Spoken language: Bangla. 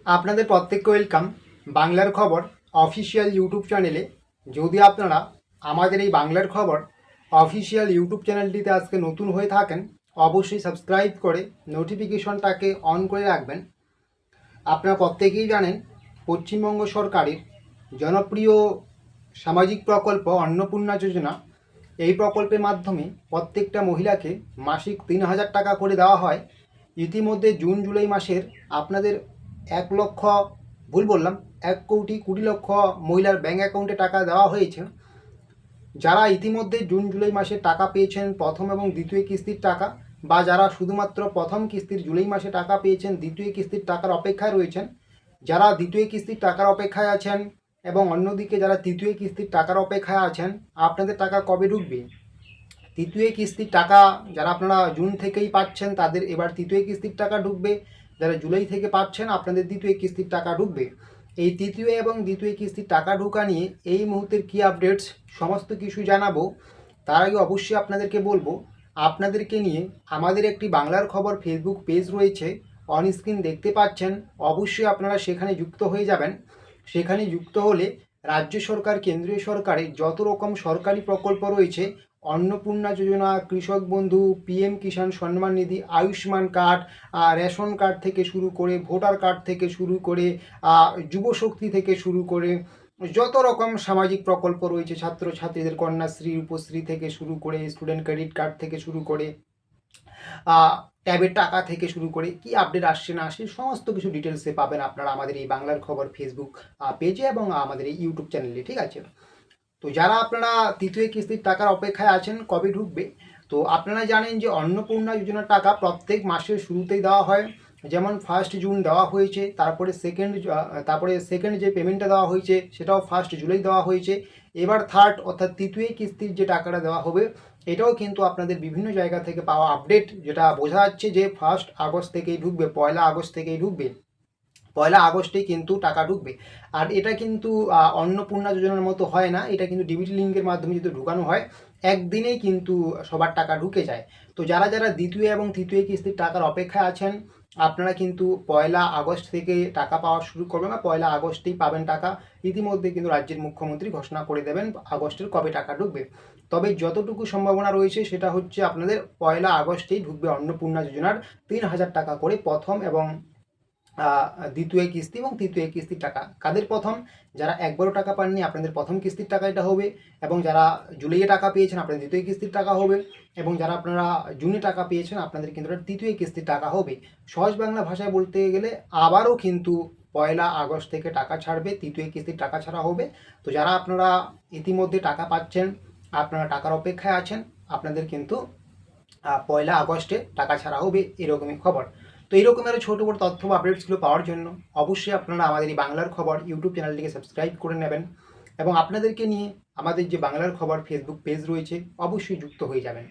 আপনাদের প্রত্যেককে ওয়েলকাম বাংলার খবর অফিসিয়াল ইউটিউব চ্যানেলে। যদি আপনারা আমাদের এই বাংলার খবর অফিসিয়াল ইউটিউব চ্যানেলটিতে আজকে নতুন হয়ে থাকেন, অবশ্যই সাবস্ক্রাইব করে নোটিফিকেশনটাকে অন করে রাখবেন। আপনারা প্রত্যেকেই জানেন পশ্চিমবঙ্গ সরকারের জনপ্রিয় সামাজিক প্রকল্প অন্নপূর্ণা যোজনা, এই প্রকল্পের মাধ্যমে প্রত্যেকটা মহিলাকে মাসিক 3,000 টাকা করে দেওয়া হয়। ইতিমধ্যে জুন জুলাই মাসের আপনাদের 1 লক্ষ, ভুল বললাম, 1,20,00,000 মহিলার ব্যাঙ্ক অ্যাকাউন্টে টাকা দেওয়া হয়েছে। যারা ইতিমধ্যে জুন জুলাই মাসে টাকা পেয়েছেন প্রথম এবং দ্বিতীয় কিস্তির টাকা, বা যারা শুধুমাত্র প্রথম কিস্তির জুলাই মাসে টাকা পেয়েছেন, দ্বিতীয় কিস্তির টাকার অপেক্ষায় রয়েছেন, যারা দ্বিতীয় কিস্তির টাকার অপেক্ষায় আছেন, এবং অন্যদিকে যারা তৃতীয় কিস্তির টাকার অপেক্ষায় আছেন, আপনাদের টাকা কবে ঢুকবে? তৃতীয় কিস্তির টাকা যারা আপনারা জুন থেকেই পাচ্ছেন তাদের এবার তৃতীয় কিস্তির টাকা ঢুকবে। যারা জুলাই থেকে পাচ্ছেন আপনাদের দ্বিতীয় কিস্তির টাকা ঢুকবে। এই তৃতীয় এবং দ্বিতীয় কিস্তির টাকা ঢোকা নিয়ে এই মুহূর্তের কী আপডেটস সমস্ত কিছু জানাবো। তার আগে অবশ্যই আপনাদেরকে বলবো, আপনাদেরকে নিয়ে আমাদের একটি বাংলার খবর ফেসবুক পেজ রয়েছে, অন স্ক্রিন দেখতে পাচ্ছেন। অবশ্যই আপনারা সেখানে যুক্ত হয়ে যাবেন। সেখানে যুক্ত হলে রাজ্য সরকার, কেন্দ্রীয় সরকারের যত রকম সরকারি প্রকল্প রয়েছে, অন্নপূর্ণা যোজনা, কৃষক বন্ধু, PM Kisan Samman Nidhi, Ayushman card, ration card থেকে শুরু করে, ভোটার কার্ড থেকে শুরু করে, যুবশক্তি থেকে শুরু করে, যত রকম সামাজিক প্রকল্প রয়েছে, ছাত্রছাত্রীদের কন্যাশ্রী, রূপশ্রী থেকে শুরু করে, স্টুডেন্ট ক্রেডিট কার্ড থেকে শুরু করে, ট্যাবের টাকা থেকে শুরু করে, কি আপডেট আসছে না আসছে সমস্ত কিছু ডিটেলসে পাবেন আপনারা আমাদের এই বাংলার খবর ফেসবুক পেজে এবং আমাদের এই ইউটিউব চ্যানেলে। ঠিক আছে? তো যারা আপনারা তৃতীয় কিস্তির টাকার অপেক্ষায় আছেন কবে ঢুকবে, তো আপনারা জানেন যে অন্নপূর্ণা যোজনার টাকা প্রত্যেক মাসের শুরুতেই দেওয়া হয়। যেমন 1 জুন দেওয়া হয়েছে, তারপরে সেকেন্ড যে পেমেন্টটা দেওয়া হয়েছে সেটাও 1 জুলাই দেওয়া হয়েছে। এবার থার্ড অর্থাৎ তৃতীয় কিস্তির যে টাকাটা দেওয়া হবে, এটাও কিন্তু আপনাদের বিভিন্ন জায়গা থেকে পাওয়া আপডেট, যেটা বোঝা যাচ্ছে যে 1 আগস্ট থেকেই ঢুকবে, 1 আগস্ট থেকেই ঢুকবে। 1 আগস্টেই কিন্তু টাকা ঢুকবে। আর এটা কিন্তু অন্নপূর্ণা যোজনার মতো হয় না, এটা কিন্তু ডিবিটি লিঙ্কের মাধ্যমে যদি ঢুকানো হয় একদিনেই কিন্তু সবার টাকা ঢুকে যায়। তো যারা যারা দ্বিতীয় এবং তৃতীয় কিস্তির টাকার অপেক্ষায় আছেন, আপনারা কিন্তু 1 আগস্ট থেকে টাকা পাওয়া শুরু করবেন, বা 1 আগস্টেই পাবেন টাকা। ইতিমধ্যে কিন্তু রাজ্যের মুখ্যমন্ত্রী ঘোষণা করে দেবেন আগস্টের কবে টাকা ঢুকবে। তবে যতটুকু সম্ভাবনা রয়েছে সেটা হচ্ছে আপনাদের 1 আগস্টেই ঢুকবে অন্নপূর্ণা যোজনার 3,000 টাকা করে প্রথম এবং দ্বিতীয় কিস্তি এবং তৃতীয় কিস্তির টাকা। কাদের প্রথম? যারা একবারও টাকা পাননি আপনাদের প্রথম কিস্তির টাকা এটা হবে, এবং যারা জুলাইয়ে টাকা পেয়েছেন আপনাদের দ্বিতীয় কিস্তির টাকা হবে, এবং যারা আপনারা জুনে টাকা পেয়েছেন আপনাদের কিন্তু এটা তৃতীয় কিস্তির টাকা হবে। সহজ বাংলা ভাষায় বলতে গেলে আবারও কিন্তু 1 আগস্ট থেকে টাকা ছাড়বে, তৃতীয় কিস্তির টাকা ছাড়া হবে। তো যারা আপনারা ইতিমধ্যে টাকা পাচ্ছেন, আপনারা টাকার অপেক্ষায় আছেন, আপনাদের কিন্তু 1 আগস্টে টাকা ছাড়া হবে, এরকমই খবর। তো এইরকম আরও ছোটো বড়ো তথ্য বা আপডেটসগুলো পাওয়ার জন্য অবশ্যই আপনারা আমাদের এই বাংলার খবর ইউটিউব চ্যানেলটিকে সাবস্ক্রাইব করে নেবেন, এবং আপনাদেরকে নিয়ে আমাদের যে বাংলার খবর ফেসবুক পেজ রয়েছে অবশ্যই যুক্ত হয়ে যাবেন।